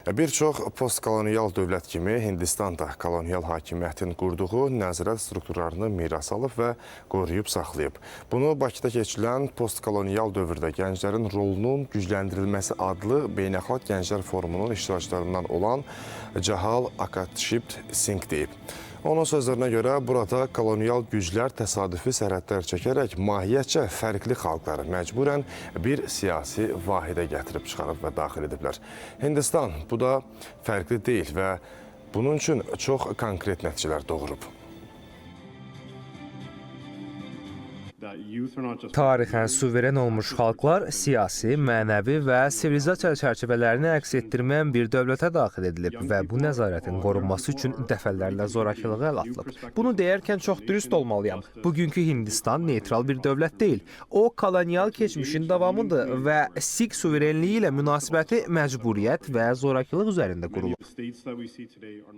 Bir çox postkolonial dövlət kimi Hindistan da kolonial hakimiyyətin qurduğu nəzarət strukturlarını miras alıb və qoruyub saxlayıb. Bunu Bakıda keçirilən postkolonial dövrdə gənclərin rolunun gücləndirilməsi adlı Beynəlxalq Gənclər Forumunun iştirakçılarından olan Cahal Akatshipt Singh deyib. Onun sözlərinə görə burada kolonial güclər təsadüfi sərhədlər çəkərək mahiyyətcə fərqli xalqları məcburən bir siyasi vahidə gətirib çıxarıb və daxil ediblər. Hindistan bu da fərqli deyil və bunun üçün çox konkret nəticələr doğurub. Tarixən suveren olmuş xalqlar siyasi, mənəvi və sivilizasiya çərçivələrini əks etdirməyən bir dövlətə daxil edilib və bu nəzarətin qorunması üçün dəfələrlə zorakılığa əl atılıb. Bunu deyərkən çox dürüst olmalıyam. Bugünkü Hindistan neytral bir dövlət deyil. O, kolonial keçmişin davamıdır və Sikh suverenliyi ilə münasibəti məcburiyyət və zorakılıq üzərində qurulub.